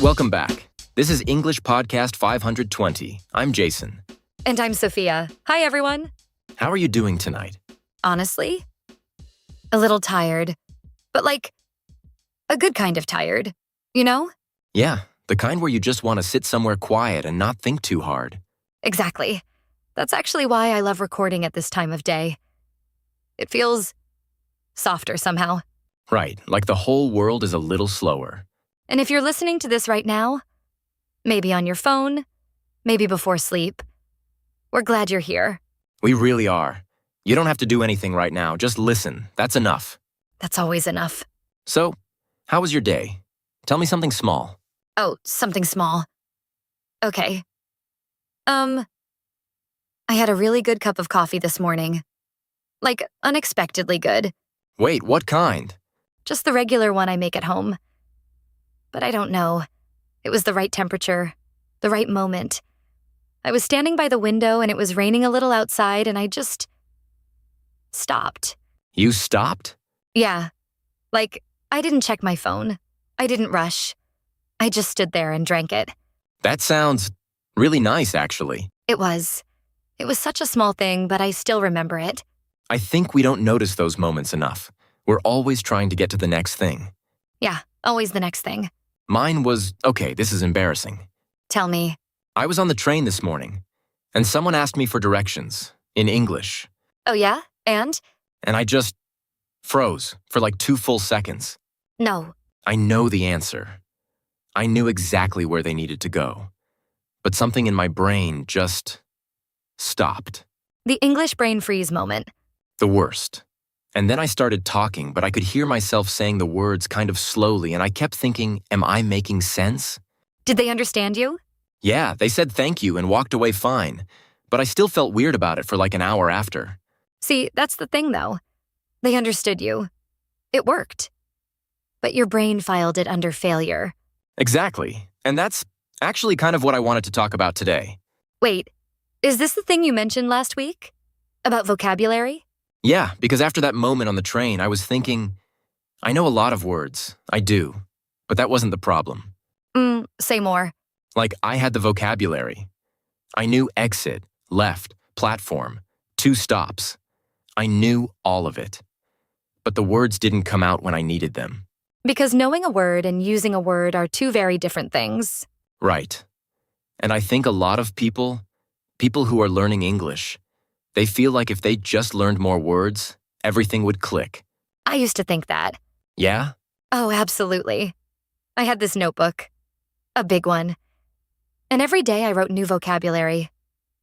right, welcome back. This is English Podcast 520. I'm Jason. And I'm Sophia. Hi, everyone. How are you doing tonight? Honestly, a little tired, but like a good kind of tired, you know? Yeah, the kind where you just want to sit somewhere quiet and not think too hard. Exactly. That's actually why I love recording at this time of day. It feels softer somehow. Right, like the whole world is a little slower. And if you're listening to this right now, maybe on your phone, maybe before sleep, we're glad you're here. We really are. You don't have to do anything right now. Just listen. That's enough. That's always enough. So, how was your day? Tell me something small. Oh, something small. Okay. I had a really good cup of coffee this morning. Like, unexpectedly good. Wait, what kind? Just the regular one I make at home. But I don't know. It was the right temperature, the right moment. I was standing by the window and it was raining a little outside and I just stopped. You stopped? Yeah. Like, I didn't check my phone. I didn't rush. I just stood there and drank it. That sounds really nice, actually. It was. It was such a small thing, but I still remember it. I think we don't notice those moments enough. We're always trying to get to the next thing. Yeah, always the next thing. Mine was, okay, this is embarrassing. Tell me. I was on the train this morning, and someone asked me for directions, in English. Oh yeah? And? And I just froze for like 2 full seconds. No. I know the answer. I knew exactly where they needed to go. But something in my brain just stopped. The English brain freeze moment. The worst. And then I started talking, but I could hear myself saying the words kind of slowly, and I kept thinking, am I making sense? Did they understand you? Yeah, they said thank you and walked away fine, but I still felt weird about it for like an hour after. See, that's the thing though. They understood you. It worked. But your brain filed it under failure. Exactly. And that's actually kind of what I wanted to talk about today. Wait, is this the thing you mentioned last week? About vocabulary? Yeah, because after that moment on the train, I was thinking, I know a lot of words. I do. But that wasn't the problem. Say more. Like, I had the vocabulary. I knew exit, left, platform, 2 stops. I knew all of it. But the words didn't come out when I needed them. Because knowing a word and using a word are 2 very different things. Right. And I think a lot of people who are learning English, they feel like if they just learned more words, everything would click. I used to think that. Yeah? Oh, absolutely. I had this notebook. A big one. And every day I wrote new vocabulary.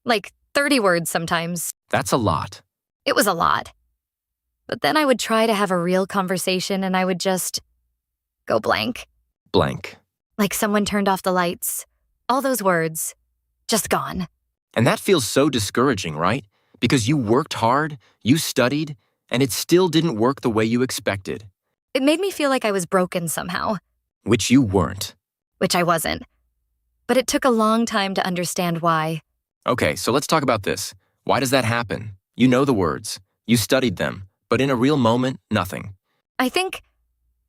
Like 30 words sometimes. That's a lot. It was a lot. But then I would try to have a real conversation and I would just go blank. Blank. Like someone turned off the lights. All those words. Just gone. And that feels so discouraging, right? Because you worked hard, you studied, and it still didn't work the way you expected. It made me feel like I was broken somehow. Which you weren't. Which I wasn't. But it took a long time to understand why. Okay, so let's talk about this. Why does that happen? You know the words. You studied them. But in a real moment, nothing. I think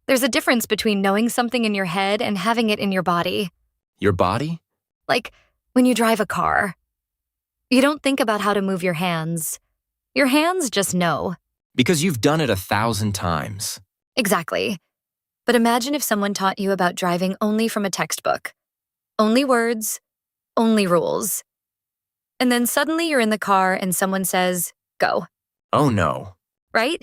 there's a difference between knowing something in your head and having it in your body. Your body? Like when you drive a car. You don't think about how to move your hands. Your hands just know. Because you've done it 1,000 times. Exactly. But imagine if someone taught you about driving only from a textbook. Only words, only rules. And then suddenly you're in the car and someone says, go. Oh no. Right?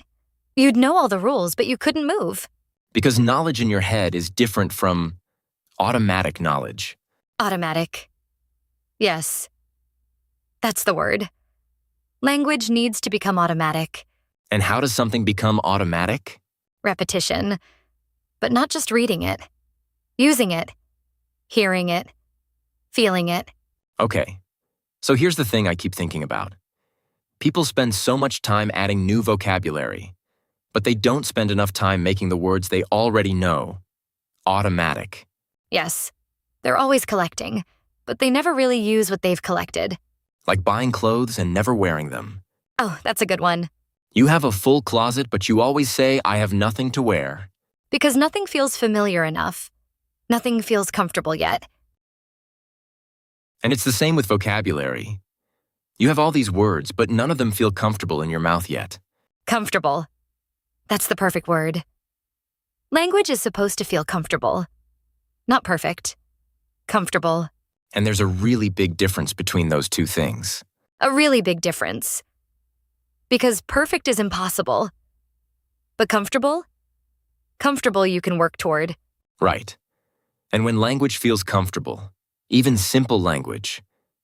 You'd know all the rules, but you couldn't move. Because knowledge in your head is different from automatic knowledge. Automatic. Yes. That's the word. Language needs to become automatic. And how does something become automatic? Repetition. But not just reading it. Using it. Hearing it. Feeling it. Okay. So here's the thing I keep thinking about. People spend so much time adding new vocabulary, but they don't spend enough time making the words they already know automatic. Yes. They're always collecting, but they never really use what they've collected. Like buying clothes and never wearing them. Oh, that's a good one. You have a full closet, but you always say, I have nothing to wear. Because nothing feels familiar enough. Nothing feels comfortable yet. And it's the same with vocabulary. You have all these words, but none of them feel comfortable in your mouth yet. Comfortable. That's the perfect word. Language is supposed to feel comfortable. Not perfect. Comfortable. And there's a really big difference between those two things. A really big difference. Because perfect is impossible. But comfortable? Comfortable you can work toward. Right. And when language feels comfortable, even simple language,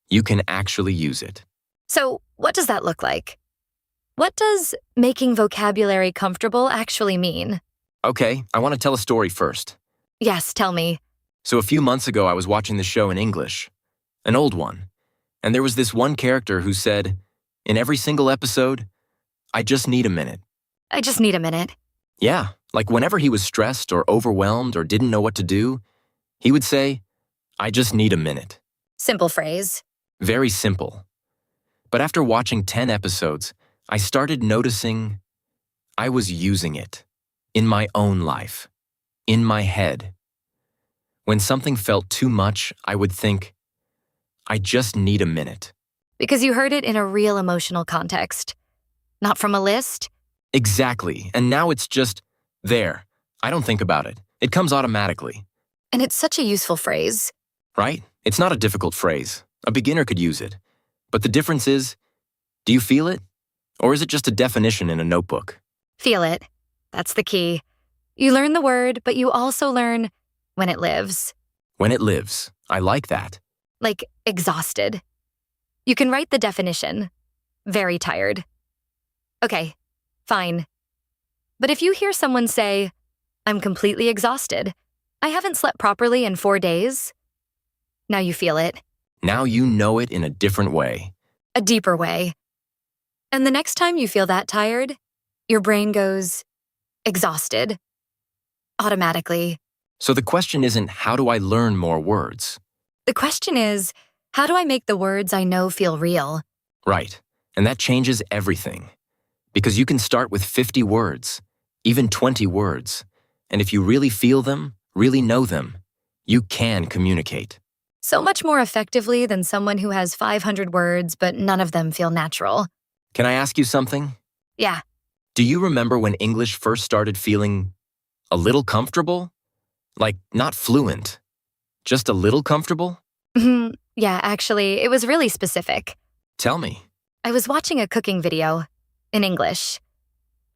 you can actually use it. So, what does that look like? What does making vocabulary comfortable actually mean? Okay, I want to tell a story first. Yes, tell me. So a few months ago, I was watching the show in English, an old one, and there was this one character who said, in every single episode, I just need a minute. I just need a minute. Yeah, like whenever he was stressed or overwhelmed or didn't know what to do, he would say, I just need a minute. Simple phrase. Very simple. But after watching 10 episodes, I started noticing I was using it in my own life, in my head. When something felt too much, I would think, I just need a minute. Because you heard it in a real emotional context. Not from a list? Exactly, and now it's just there. I don't think about it. It comes automatically. And it's such a useful phrase. Right? It's not a difficult phrase. A beginner could use it. But the difference is, do you feel it? Or is it just a definition in a notebook? Feel it. That's the key. You learn the word, but you also learn when it lives. When it lives. I like that. Like exhausted. You can write the definition. Very tired. Okay, fine. But if you hear someone say, I'm completely exhausted. I haven't slept properly in 4 days. Now you feel it. Now you know it in a different way. A deeper way. And the next time you feel that tired, your brain goes exhausted. Automatically. So the question isn't, how do I learn more words? The question is, how do I make the words I know feel real? Right. And that changes everything. Because you can start with 50 words, even 20 words. And if you really feel them, really know them, you can communicate. So much more effectively than someone who has 500 words, but none of them feel natural. Can I ask you something? Yeah. Do you remember when English first started feeling a little comfortable? Like, not fluent, just a little comfortable? Yeah, actually, it was really specific. Tell me. I was watching a cooking video in English,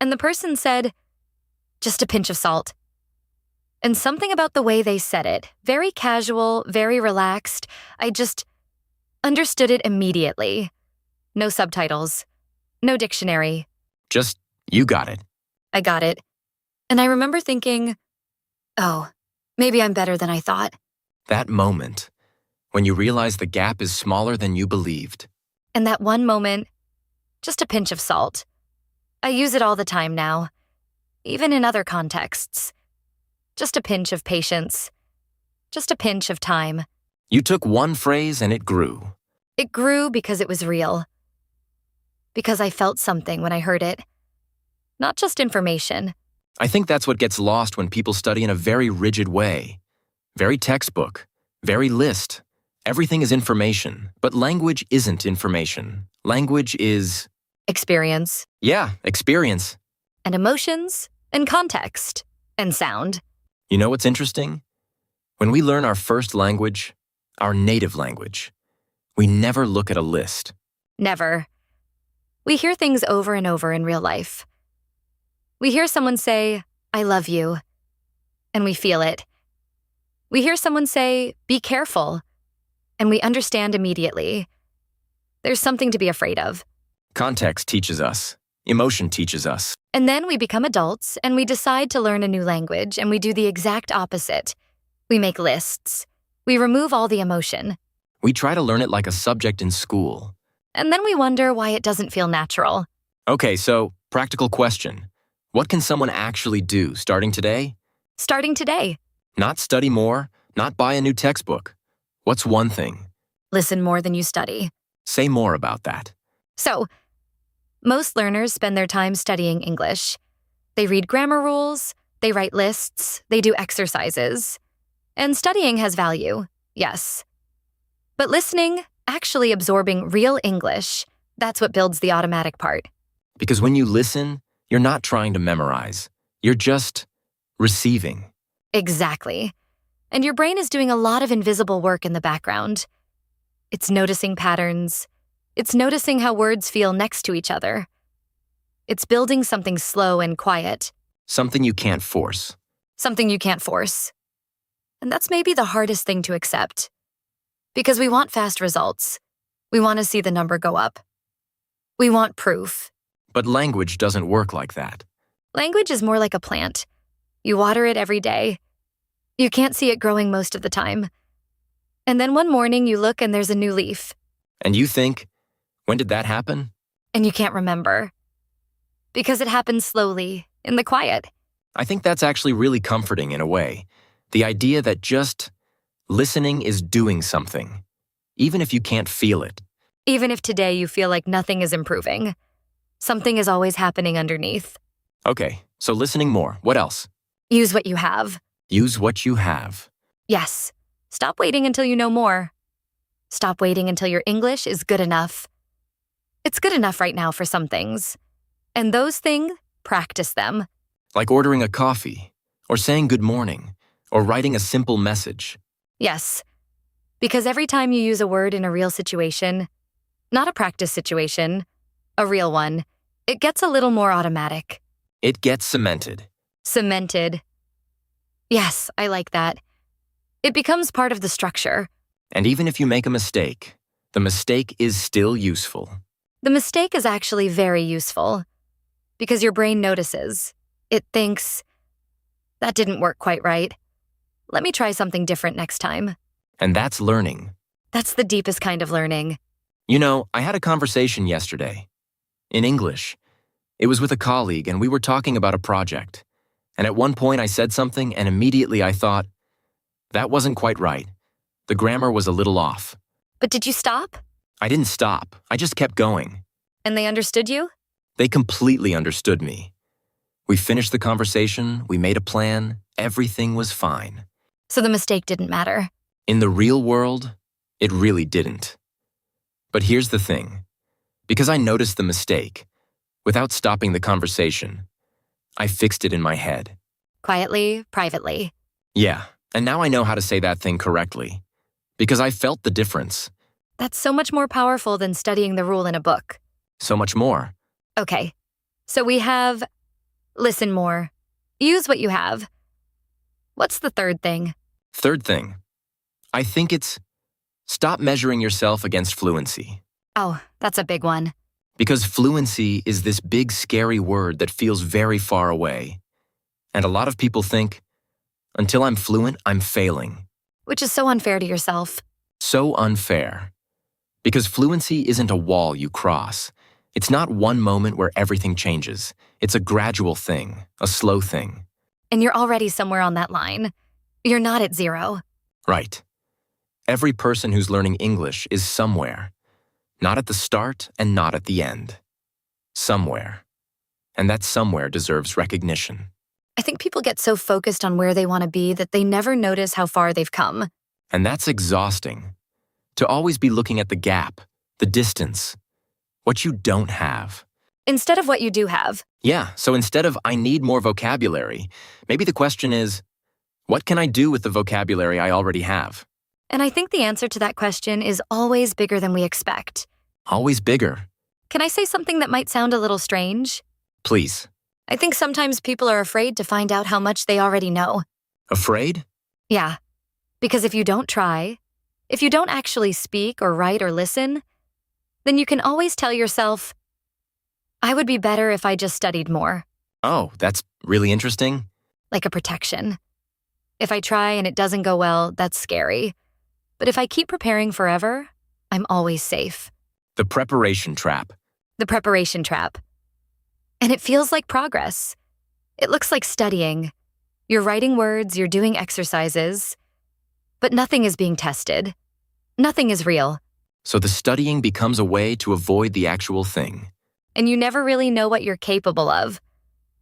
and the person said, just a pinch of salt. And something about the way they said it, very casual, very relaxed, I just understood it immediately. No subtitles, no dictionary. Just, you got it. I got it. And I remember thinking, oh, maybe I'm better than I thought. That moment, when you realize the gap is smaller than you believed. And that one moment, just a pinch of salt. I use it all the time now, even in other contexts. Just a pinch of patience. Just a pinch of time. You took one phrase and it grew. It grew because it was real. Because I felt something when I heard it. Not just information. I think that's what gets lost when people study in a very rigid way. Very textbook, very list. Everything is information, but language isn't information. Language is... Experience. Yeah, experience. And emotions, and context, and sound. You know what's interesting? When we learn our first language, our native language, we never look at a list. Never. We hear things over and over in real life. We hear someone say, I love you, and we feel it. We hear someone say, be careful, and we understand immediately. There's something to be afraid of. Context teaches us. Emotion teaches us. And then we become adults, and we decide to learn a new language, and we do the exact opposite. We make lists. We remove all the emotion. We try to learn it like a subject in school. And then we wonder why it doesn't feel natural. Okay, so, practical question. What can someone actually do starting today? Starting today. Not study more, not buy a new textbook. What's one thing? Listen more than you study. Say more about that. So, most learners spend their time studying English. They read grammar rules, they write lists, they do exercises. And studying has value, yes. But listening, actually absorbing real English, that's what builds the automatic part. Because when you listen, you're not trying to memorize. You're just receiving. Exactly. And your brain is doing a lot of invisible work in the background. It's noticing patterns. It's noticing how words feel next to each other. It's building something slow and quiet. Something you can't force. Something you can't force. And that's maybe the hardest thing to accept. Because we want fast results. We want to see the number go up. We want proof. But language doesn't work like that. Language is more like a plant. You water it every day. You can't see it growing most of the time. And then one morning you look and there's a new leaf. And you think, when did that happen? And you can't remember. Because it happens slowly, in the quiet. I think that's actually really comforting in a way. The idea that just listening is doing something, even if you can't feel it. Even if today you feel like nothing is improving. Something is always happening underneath. Okay, so listening more. What else? Use what you have. Use what you have. Yes. Stop waiting until you know more. Stop waiting until your English is good enough. It's good enough right now for some things. And those things, practice them. Like ordering a coffee, or saying good morning, or writing a simple message. Yes. Because every time you use a word in a real situation, not a practice situation, a real one, it gets a little more automatic. It gets cemented. Cemented. Yes, I like that. It becomes part of the structure. And even if you make a mistake, the mistake is still useful. The mistake is actually very useful. Because your brain notices. It thinks, that didn't work quite right. Let me try something different next time. And that's learning. That's the deepest kind of learning. You know, I had a conversation yesterday. In English. It was with a colleague, and we were talking about a project. And at one point I said something, and immediately I thought, that wasn't quite right. The grammar was a little off. But did you stop? I didn't stop. I just kept going. And they understood you? They completely understood me. We finished the conversation, we made a plan, everything was fine. So the mistake didn't matter. In the real world, it really didn't. But here's the thing. Because I noticed the mistake, without stopping the conversation, I fixed it in my head. Quietly, privately. Yeah, and now I know how to say that thing correctly. Because I felt the difference. That's so much more powerful than studying the rule in a book. So much more. Okay, so we have listen more. Use what you have. What's the third thing? Third thing. I think it's stop measuring yourself against fluency. Oh, that's a big one. Because fluency is this big, scary word that feels very far away. And a lot of people think, until I'm fluent, I'm failing. Which is so unfair to yourself. So unfair. Because fluency isn't a wall you cross. It's not one moment where everything changes. It's a gradual thing, a slow thing. And you're already somewhere on that line. You're not at zero. Right. Every person who's learning English is somewhere. Not at the start and not at the end. Somewhere. And that somewhere deserves recognition. I think people get so focused on where they want to be that they never notice how far they've come. And that's exhausting. To always be looking at the gap, the distance, what you don't have. Instead of what you do have. Yeah, so instead of I need more vocabulary, maybe the question is, what can I do with the vocabulary I already have? And I think the answer to that question is always bigger than we expect. Always bigger. Can I say something that might sound a little strange? Please. I think sometimes people are afraid to find out how much they already know. Afraid? Yeah. Because if you don't try, if you don't actually speak or write or listen, then you can always tell yourself, I would be better if I just studied more. Oh, that's really interesting. Like a protection. If I try and it doesn't go well, that's scary. But if I keep preparing forever, I'm always safe. The preparation trap. The preparation trap. And it feels like progress. It looks like studying. You're writing words, you're doing exercises, but nothing is being tested. Nothing is real. So the studying becomes a way to avoid the actual thing. And you never really know what you're capable of,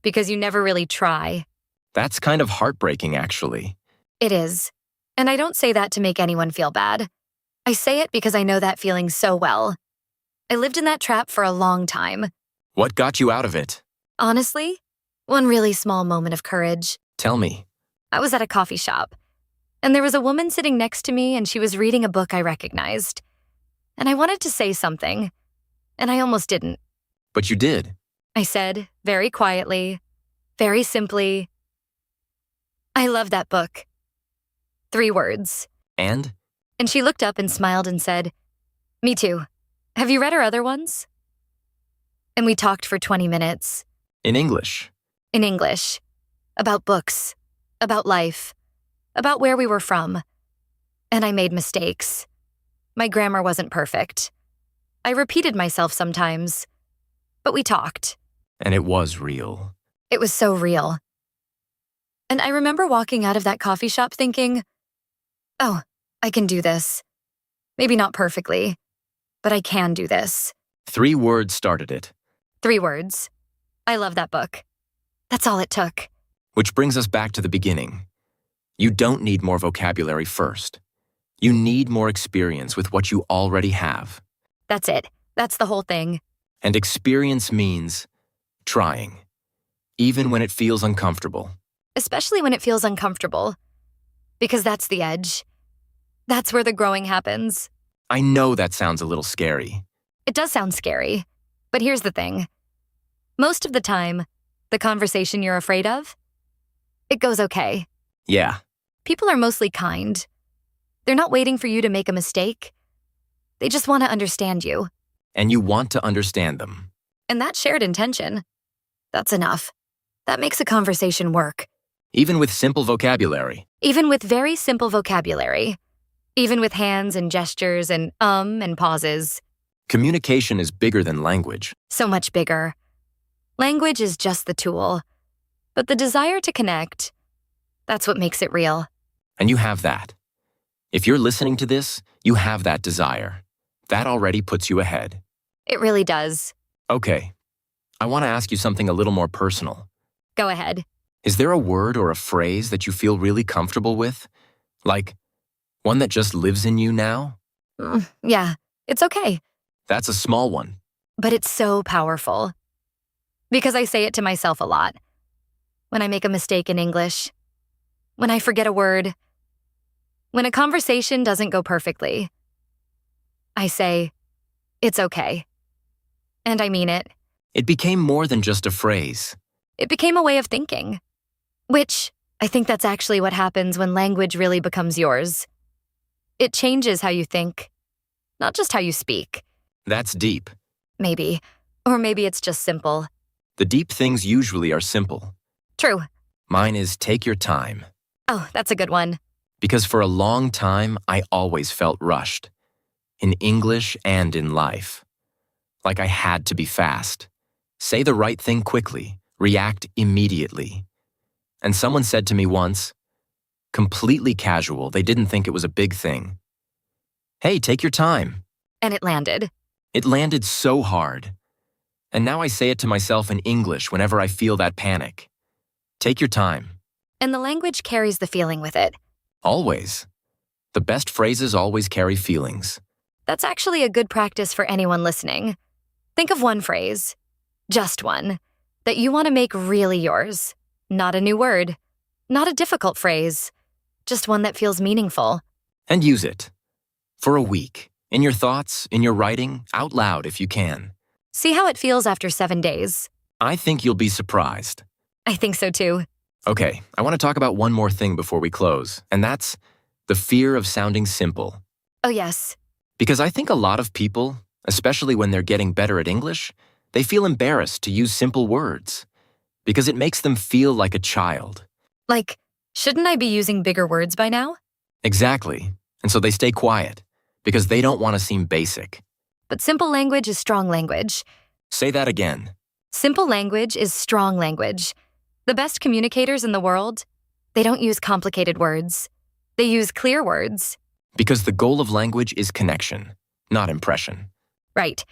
because you never really try. That's kind of heartbreaking, actually. It is. And I don't say that to make anyone feel bad. I say it because I know that feeling so well. I lived in that trap for a long time. What got you out of it? Honestly, one really small moment of courage. Tell me. I was at a coffee shop, and there was a woman sitting next to me, and she was reading a book I recognized. And I wanted to say something, and I almost didn't. But you did. I said, very quietly, very simply, I love that book. 3 words. And? And she looked up and smiled and said, me too. Have you read her other ones? And we talked for 20 minutes. In English? In English. About books. About life. About where we were from. And I made mistakes. My grammar wasn't perfect. I repeated myself sometimes. But we talked. And it was real. It was so real. And I remember walking out of that coffee shop thinking, oh, I can do this. Maybe not perfectly, but I can do this. 3 words started it. 3 words. I love that book. That's all it took. Which brings us back to the beginning. You don't need more vocabulary first. You need more experience with what you already have. That's it. That's the whole thing. And experience means trying, even when it feels uncomfortable. Especially when it feels uncomfortable. Because that's the edge. That's where the growing happens. I know that sounds a little scary. It does sound scary. But here's the thing. Most of the time, the conversation you're afraid of, it goes okay. Yeah. People are mostly kind. They're not waiting for you to make a mistake. They just want to understand you. And you want to understand them. And that shared intention, that's enough. That makes a conversation work. Even with simple vocabulary. Even with very simple vocabulary. Even with hands and gestures and pauses. Communication is bigger than language. So much bigger. Language is just the tool. But the desire to connect, that's what makes it real. And you have that. If you're listening to this, you have that desire. That already puts you ahead. It really does. Okay. I want to ask you something a little more personal. Go ahead. Is there a word or a phrase that you feel really comfortable with? Like, one that just lives in you now? Yeah, it's okay. That's a small one. But it's so powerful. Because I say it to myself a lot. When I make a mistake in English. When I forget a word. When a conversation doesn't go perfectly. I say, it's okay. And I mean it. It became more than just a phrase. It became a way of thinking. Which, I think that's actually what happens when language really becomes yours. It changes how you think. Not just how you speak. That's deep. Maybe. Or maybe it's just simple. The deep things usually are simple. True. Mine is take your time. Oh, that's a good one. Because for a long time, I always felt rushed. In English and in life. Like I had to be fast. Say the right thing quickly. React immediately. And someone said to me once, completely casual, they didn't think it was a big thing. Hey, take your time. And it landed. It landed so hard. And now I say it to myself in English whenever I feel that panic. Take your time. And the language carries the feeling with it. Always. The best phrases always carry feelings. That's actually a good practice for anyone listening. Think of one phrase, just one, that you want to make really yours. Not a new word, not a difficult phrase, just one that feels meaningful. And use it. For a week. In your thoughts, in your writing, out loud if you can. See how it feels after 7 days. I think you'll be surprised. I think so too. Okay, I want to talk about one more thing before we close, and that's the fear of sounding simple. Oh, yes. Because I think a lot of people, especially when they're getting better at English, they feel embarrassed to use simple words. Because it makes them feel like a child. Like, shouldn't I be using bigger words by now? Exactly. And so they stay quiet, because they don't want to seem basic. But simple language is strong language. Say that again. Simple language is strong language. The best communicators in the world, they don't use complicated words. They use clear words. Because the goal of language is connection, not impression. Right.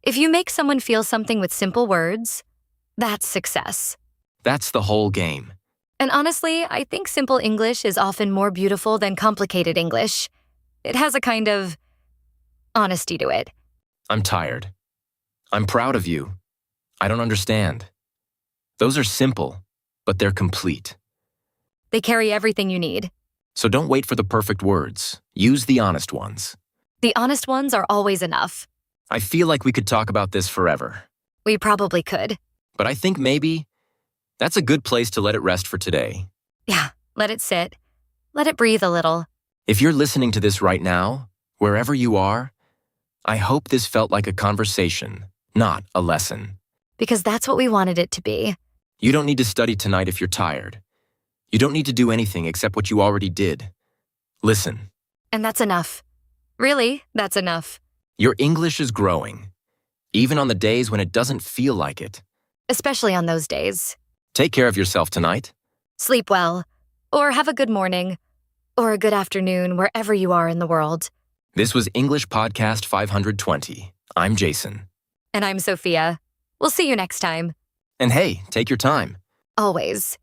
If you make someone feel something with simple words, that's success. That's the whole game. And honestly, I think simple English is often more beautiful than complicated English. It has a kind of honesty to it. I'm tired. I'm proud of you. I don't understand. Those are simple, but they're complete. They carry everything you need. So don't wait for the perfect words. Use the honest ones. The honest ones are always enough. I feel like we could talk about this forever. We probably could. But I think maybe that's a good place to let it rest for today. Yeah, let it sit. Let it breathe a little. If you're listening to this right now, wherever you are, I hope this felt like a conversation, not a lesson. Because that's what we wanted it to be. You don't need to study tonight if you're tired. You don't need to do anything except what you already did. Listen. And that's enough. Really, that's enough. Your English is growing, even on the days when it doesn't feel like it. Especially on those days. Take care of yourself tonight. Sleep well. Or have a good morning. Or a good afternoon wherever you are in the world. This was English Podcast 520. I'm Jason. And I'm Sophia. We'll see you next time. And hey, take your time. Always.